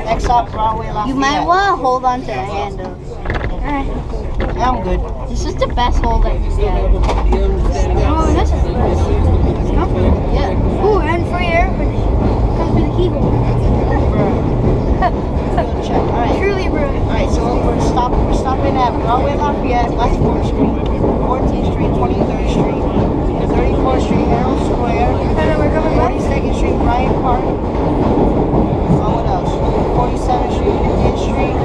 Next stop, Broadway, Lafayette. You might want to hold on to the handle. Alright. Yeah, I'm good. This is the best hold that you get. Oh, this is the best. It's comfortable. Yeah. Ooh, and free air conditioning. Comes with a keyhole. Check. Alright. Truly, bro. Alright, so we're stopping at Broadway, Lafayette, West 4th Street, 14th Street, 23rd Street, 34th Street, Herald Square, And then we're coming back. 42nd Street, Bryant Park. What else? 47th Street, 50th Street,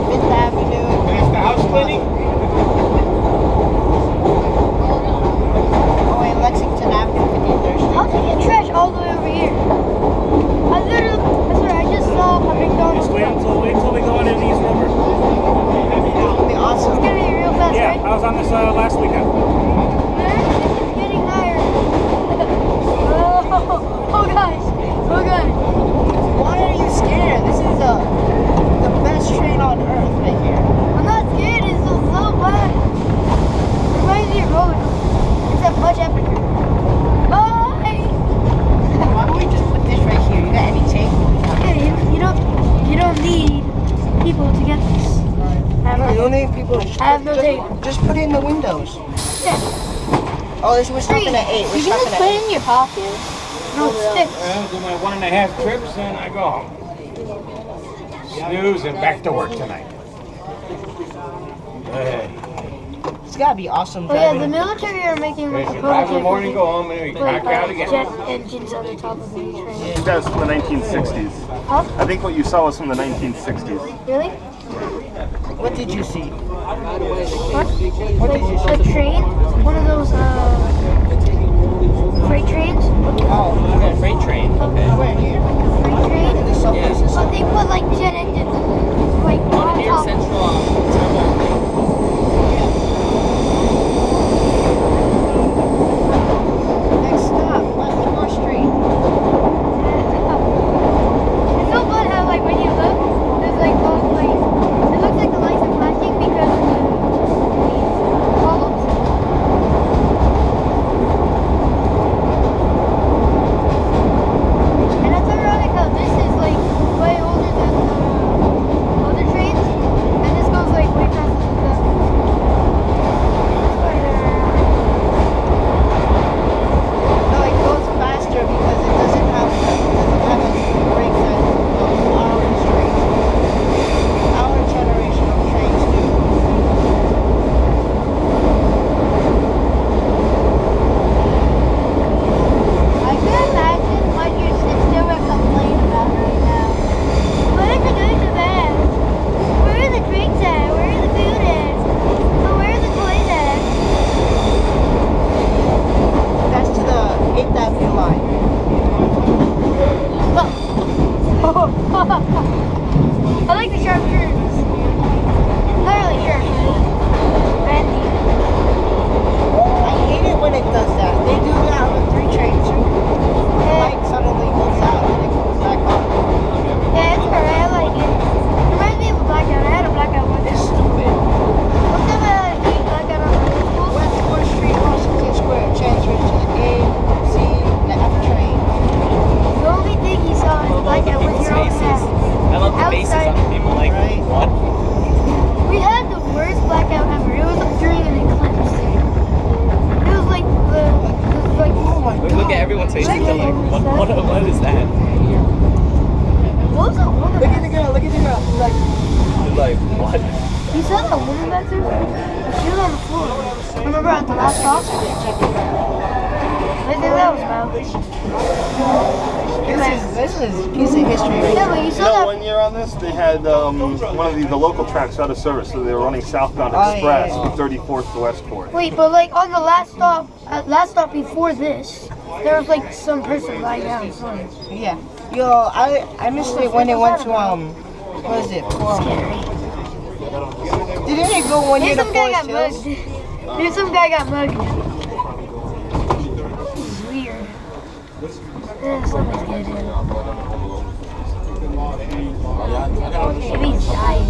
5th Avenue. Is the house cleaning? Oh, and Lexington Avenue, 53rd Street. How can you get trash all the way over here? I swear, I just saw a McDonald's. Just wait till we go into these rivers. It'll be awesome. It's gonna be real fast, Yeah, right? I was on this last weekend. It's getting higher. Oh gosh. Oh god. Why are you scared? This is the best train on earth right here. I'm not scared, it's so fun. It reminds me of road. It's a much epicer. Oh, hey. Why don't we just put this right here? You got any tape? Yeah, you don't need people to get this. You don't need people. I have no tape. Just put it in the windows. Yeah. Oh, we're stopping at 8. We're You can stopping just at put 8. it in your pocket. No, it sticks. Well, do my 1.5 trips and I go home. Snooze and back to work tonight. Hey. It's gotta be awesome Oh yeah, driving. the military are making like a You drive in the morning, prototype go home, and you with crack out again. jet engines on the top of the train. That's from the 1960s. Huh? I think what you saw was from the 1960s. Really? What did you see? What? What did you see? A train? One of those freight trains? Oh, Okay, freight train. Okay. where here? Freight train? In the subway system? But they put like jet engines like on Near top. Central Terminal. Next stop, West 4th Street. It's so fun how like when you look, there's like both like it looks like the lights are flashing because of the columns. And it's ironic how this is like way older than the other trains, and this goes like way faster than that. No, it goes faster because it doesn't have a brakes that our trains. Our generation of trains do. I can imagine what your sister would complain about right now. What is it going to bed? Where are the drinks at? Where are the food at? Oh, where are the toys at? That's to the 8th Avenue line. I like the sharp turns. Not really sharp, but bendy. I hate it when it does that. They do that with 3 trains. The light suddenly goes out and it comes back on. Yeah, it's alright. I like it. It reminds me of a blackout. I had a blackout one It's time. stupid. One time I had a huge blackout on the school. West 4th Street, Washington Square, transfer to the A, C, and the F train. The only thing he saw is blackout was your own Faces. hat. I love the faces on the people like, Right. what? We had the worst blackout ever. It was during an eclipse. It was like Oh my Look at everyone's faces. They're like, what is that? what was that woman? Look at the girl, look at the girl. She's like, They're like, what? You saw that woman back there? She was on the floor. Remember at the last stop? What do you think that was about? this is a piece of history. Right Yeah, here. but you You saw know, that. one year on this, they had one of the local tracks out of service, so they were running southbound Oh, express yeah. from 34th to Westport. Wait, but like on the last stop before this, there was like some person lying down. Yeah. Yo, I missed it when it went to what is it? Didn't it go one year There's to some guy Forest got Hills? mugged. There's some guy got mugged. This is weird. Somebody's getting in. Maybe he's dying.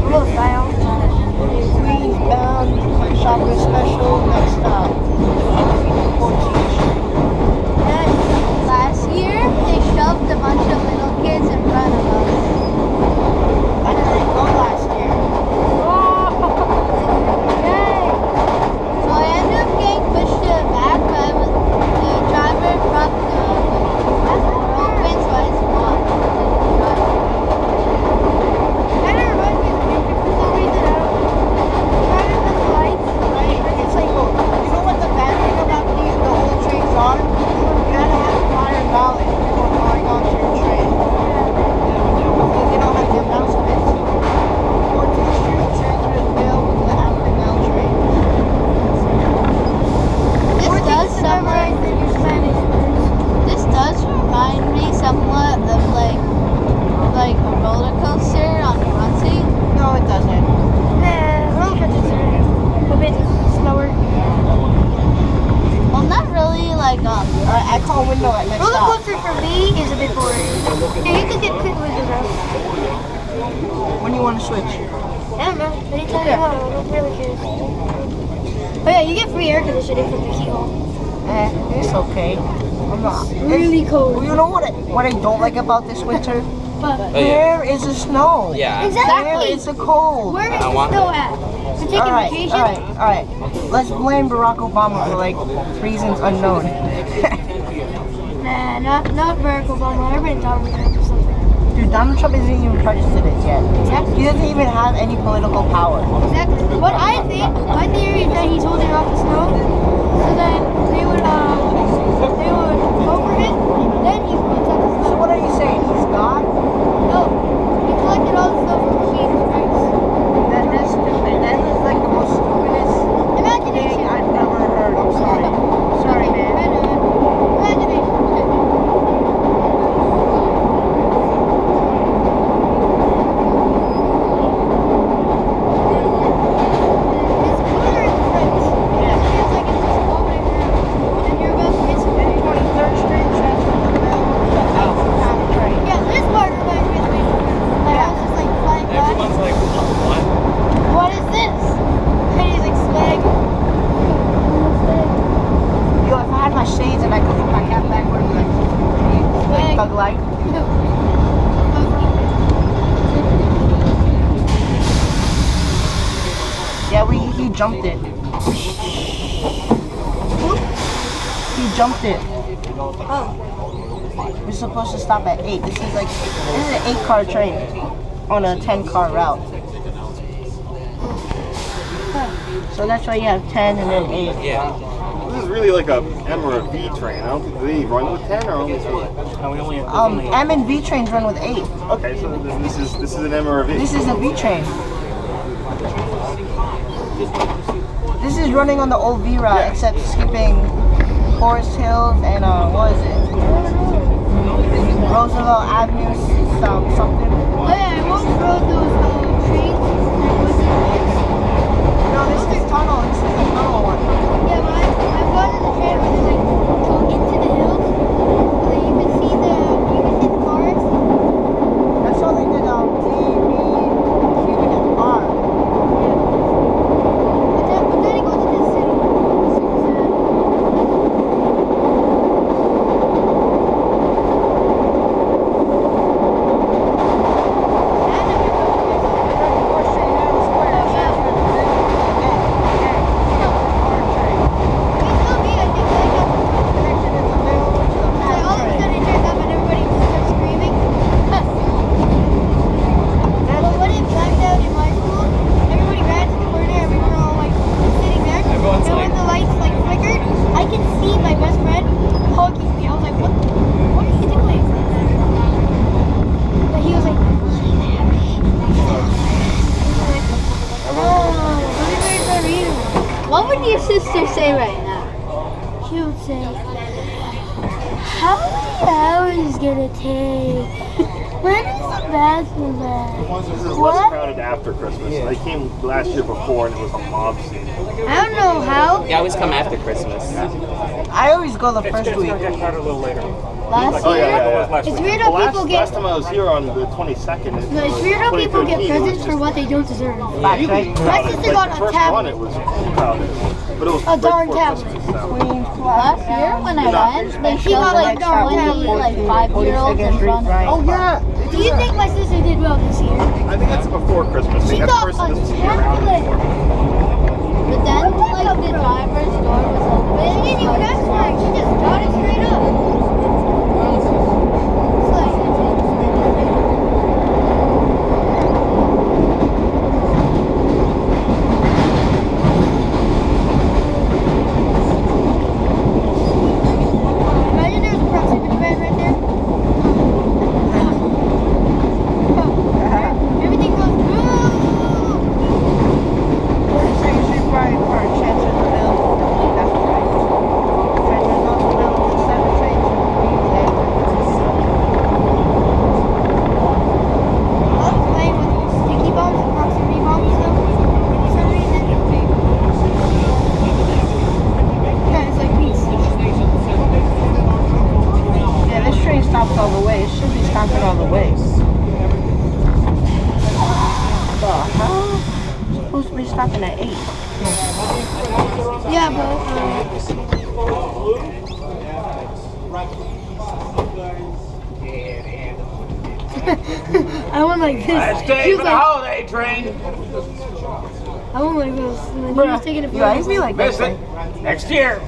We'll die off. Queens bound shopping special next stop. 14th Street. Last year, they shoved the No, I messed Roller up. coaster for me is a bit boring. Yeah, you could get quick with the rest. When you want to switch? I don't know. Anytime you want. I don't really care. Oh yeah, you get free air conditioning from the keyhole. It's okay. I'm not. Really cold. Well, you know what I don't like about this winter? But Oh, yeah. Where is the snow? Yeah. exactly. Where is the cold? Where is I the want snow it. at? To take a vacation? Alright. Let's blame Barack Obama for like reasons unknown. Nah, not Barack Obama. Everybody Donald Trump or something. Dude, Donald Trump isn't even president yet. Exactly. He doesn't even have any political power. Exactly. What I think, my theory is that he's holding off the snow, so then they would go for him, then he would protect the So snow. what are you saying? He's God? No, he collected all the snow from Jesus Christ. That's stupid. That is like the most stupidest thing Imagination. I've ever heard. I'm sorry. Sorry, man. Imagination. It's cooler in France. It feels like it's just floating around. And you're about to miss it. 23rd Street transfer to the middle of the train. Yeah, this part reminds me of the Like, I was just like flying by. Everyone's like, what? What is this? And he's like, swag. Yo, if I had my shades and I could put my cap backward, like thug life. Yeah, he jumped it. He jumped it. We're supposed to stop at 8. This is an 8-car train on a 10-car route. So that's why you have 10 and then 8. Yeah. This is really like a M or a V train. I don't think they run with 10 or only 8. And we only have M and V trains run with 8. Okay, so this is an M or a V. This is a V train. This is running on the old V route, Yeah. except skipping Forest Hills and what is it? Roosevelt Avenue, something. Oh yeah, I once rode those trains. No, this is tunnel. This is the tunnel one. Yeah, but I've gone in the train where they like go into the hills. And then you can see the cars. That's all they did. T, B, Q, and R. But then it goes into the city. What would your sister say right now? She would say, how many hours is it gonna take? When is the bathroom at? This is less What? crowded after Christmas. I came last year before and it was a mob scene. I don't know how. They always come after Christmas. I always go the it's first going week. to get crowded a little later. Last Oh, year? yeah. It's weird how people get. Last time I was here on the 22nd. No, it's weird how people get presents for what they don't deserve. Facts, right? My sister got a first tablet. one, it was crowded. But it was A darn before tablet. Christmas, so. Queens Last Plaza. year when I went, they She showed got like like 20 like 5-year-olds in front of Oh, yeah. Do you think my sister did well this year? I think that's before Christmas. She That got person a doesn't be around tablet. anymore. But then like the driver's door was open. She didn't even ask for it. She just got it straight up. It's like, imagine there's a proximity band right there. Everything goes boom. only stopping at 8. Yeah, but I went like this. She was like, holiday train. I went like this. And then he was taking a You always photo. be like this. Miss it. Next year.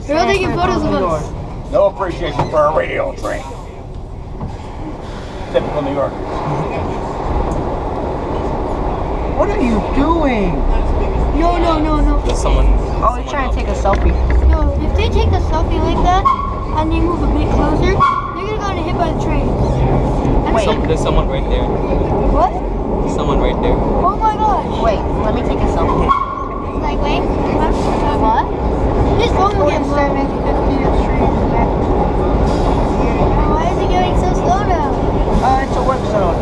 They're all taking photos of us. No appreciation for a radio train. Typical New York. What are you doing? No. There's someone. Oh, he's trying to take a selfie. No, if they take a selfie like that and they move a bit closer, they're gonna get hit by the train. And Wait. There's someone right there. What? There's someone right there. Oh my gosh. Wait, let me take a selfie. Like, wait. What? His phone will get blown. 50th Street. Why is it going so slow now? It's a work zone.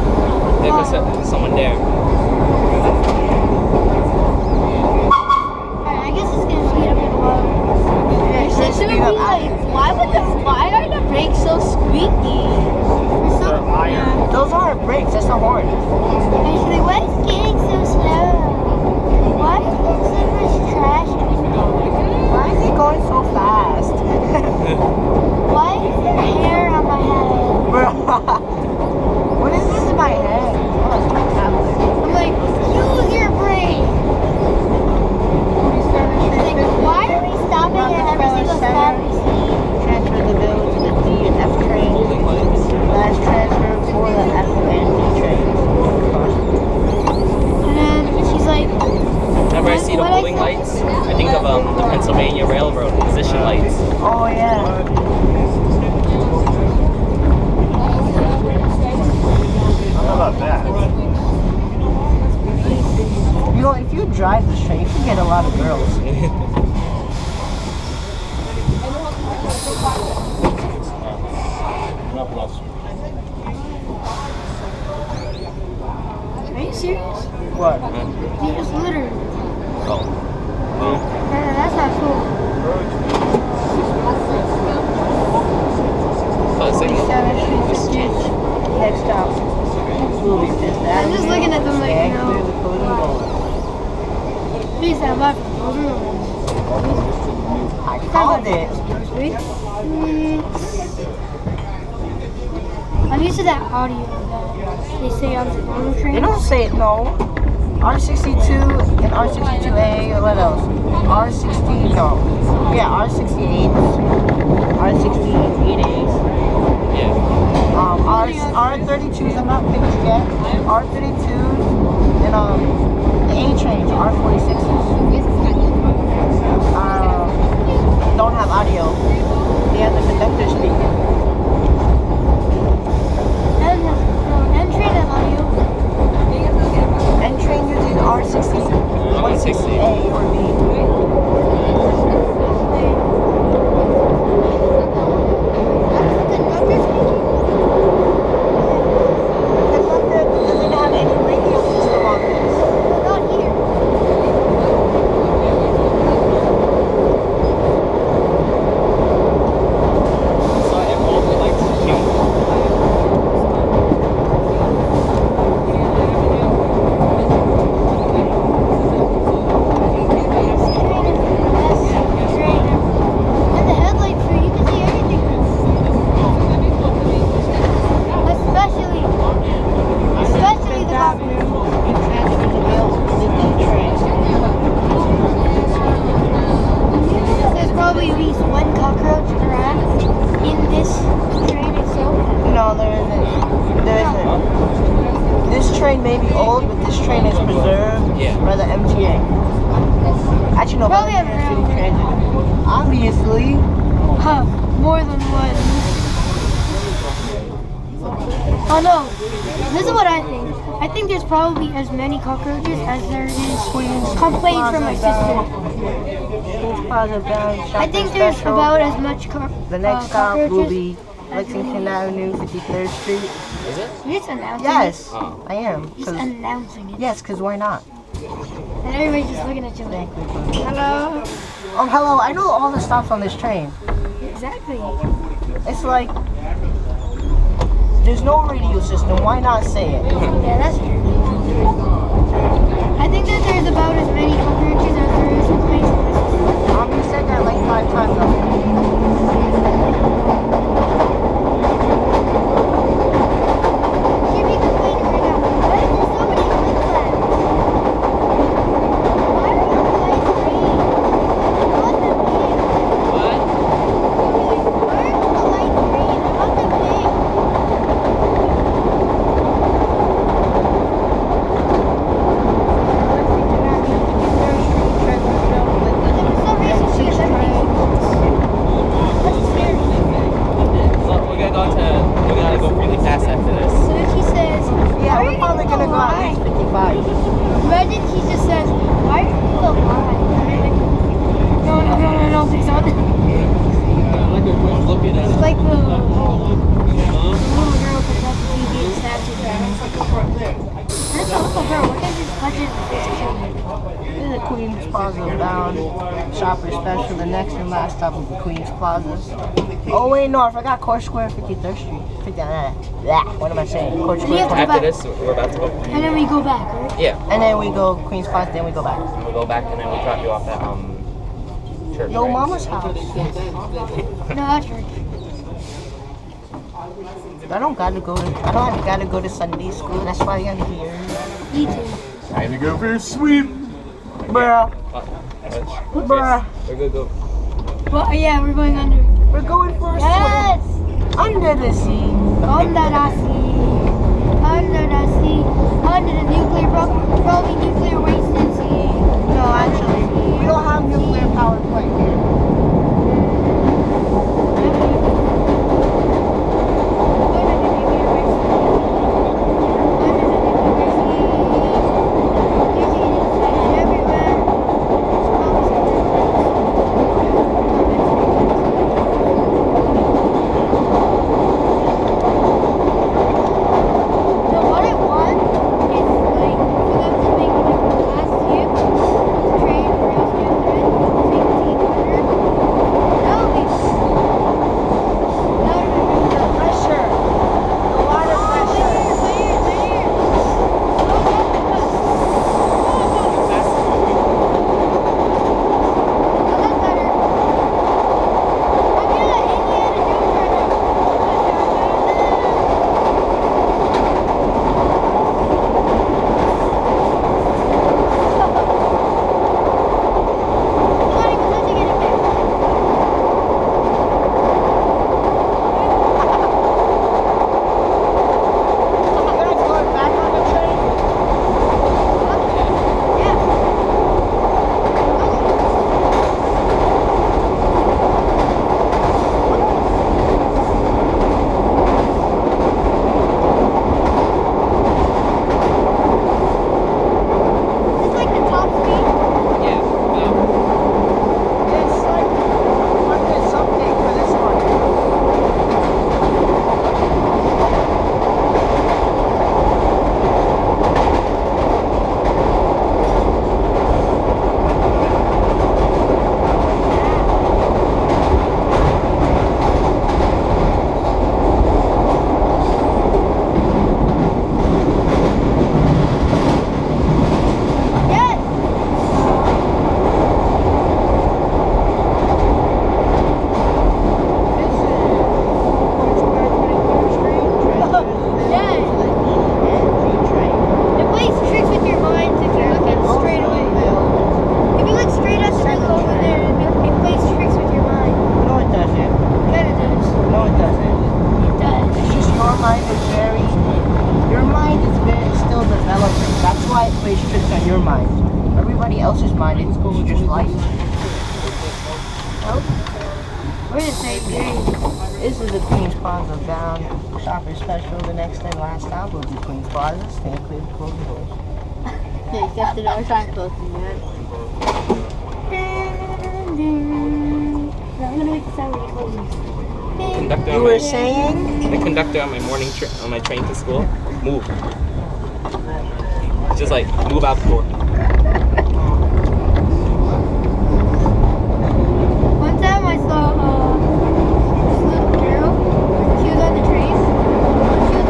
There's someone there. Alright, I guess it's gonna speed up in a while. Yeah, it should speed up after. Why are the brakes so squeaky? Yeah. Those aren't brakes, that's the horn. Actually, why is it getting so slow? Why is there so much trash? Why is it going so fast? Why is there hair on my head? Bro, what is this in my head? Oh, it's my tablet. I'm like, use your brain. Like, why are we stopping at every single stop we see? Transfer the bill to the D and F train. Last transfer for the F and D train. And then she's like, Whenever I see the bowling lights, I think of the Pennsylvania Railroad position lights. Oh yeah. How about that? You know, if you drive this train, you can get a lot of girls. are you serious? What? He just littered. Oh. That's not cool. Buzzing. 47th Street, 50th. Next stop. Will be Fifth Avenue. I'm just looking at them like, Stand no. clear the closing doors. Please stand by. I called it. I'm used to that audio that they say on the train. They don't say it, no. R62 and R62A, or what else? R60, no. Yeah, R68. R68As. Yeah. R32s, I'm not finished yet. R32s and the A trains, R46s. Don't have audio. They have the conductor speaking. And train and audio. And train using R60, 160A or B. Conductor doesn't have any radio system on this. Not here. So I have all the lights cute. And the headlights so you can see everything. Especially the back. And transfer the bills to the D train. There's probably at least one cockroach around in this train itself. No, there isn't. There isn't. This train may be old, but this train is preserved Yeah. by the MTA. Actually, no, by Probably the New York City around. Transit. Obviously. Huh, more than one. Oh no, this is what I think. I think there's probably as many cockroaches as there is complaints from my sister. Queens Plaza bound. I think there's special. about as much The next stop will cockroaches. be Lexington Avenue, 53rd Street. Is it? You're just announcing Yes, Oh. I am. it. Just announcing it. Yes, because why not? And everybody's just looking at you like, hello. Oh, hello. I know all the stops on this train. Exactly. It's like There's no radio system. Why not say it? Yeah, that's true. I think that there's about as many cockroaches as there is planes. You said that like 5 times already. Should be complaining right now. Why is there so many lights left? Why are all the lights green? I want them pink. What? Why are all the lights green? I want them pink. But then for some reason she has everything. That's scary. Well, we gotta go really fast after this. So if he says, Yeah, why are we're you probably gonna go at lie? least 55. Imagine he just says, why are you so lie? No, please don't. It's like the little girl from the TV and statue there. That's a little girl. Look at his budget. This is the Queens Plaza bound shopper special. The next and last stop will be Queens Plaza. Oh wait, no, I forgot Court Square, 53rd Street. What am I saying? Court We have to Square. go After back. this, we're about to go. And then we go back, right? Yeah. And then we go Queens Plaza, then we go back. We'll go back and then we'll drop you off at church. Yo, right? mama's house. No, that's right. I don't gotta go to Sunday school. That's why I'm here. Me too. Time to go for a swim. Bruh. Bruh. We're good. Go. Well, yeah, we're going under. We're going for a Yes! swim. Under the sea. Under the sea. Under the sea. Under the nuclear, probably nuclear wasted sea. No, actually, we don't have nuclear power plant here. your mind. Everybody else's mind is just life. We're the same thing. This is the Queens Plaza bound shopper special. The next and last stop will be Queens Plaza. Stand clear to close the doors. Yeah, you kept the door sign close to me, right? I'm gonna make the sound when you close this. Conductor You on were my, saying? the conductor on my on my train to school, move. Just like move out the door. One time I saw this little girl. She was on the train. She was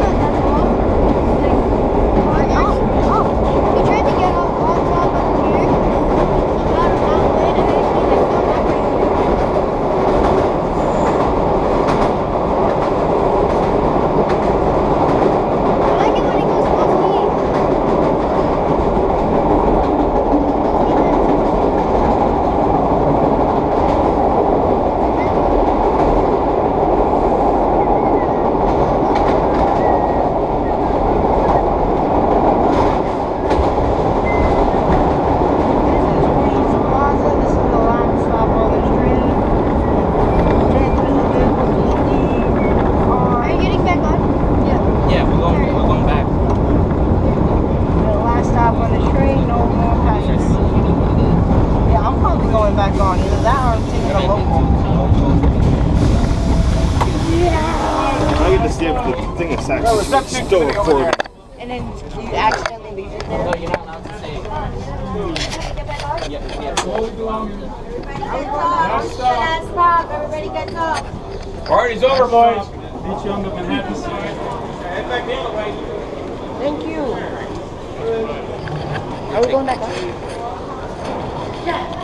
that or I'm taking a local. I get to see if the thing is actually still recording. And then you accidentally leave it there. No, you're not allowed to say it. Stop. Everybody gets up. Party's over, boys. Beach on the Manhattan side. Thank you. Are we going back up? Yeah.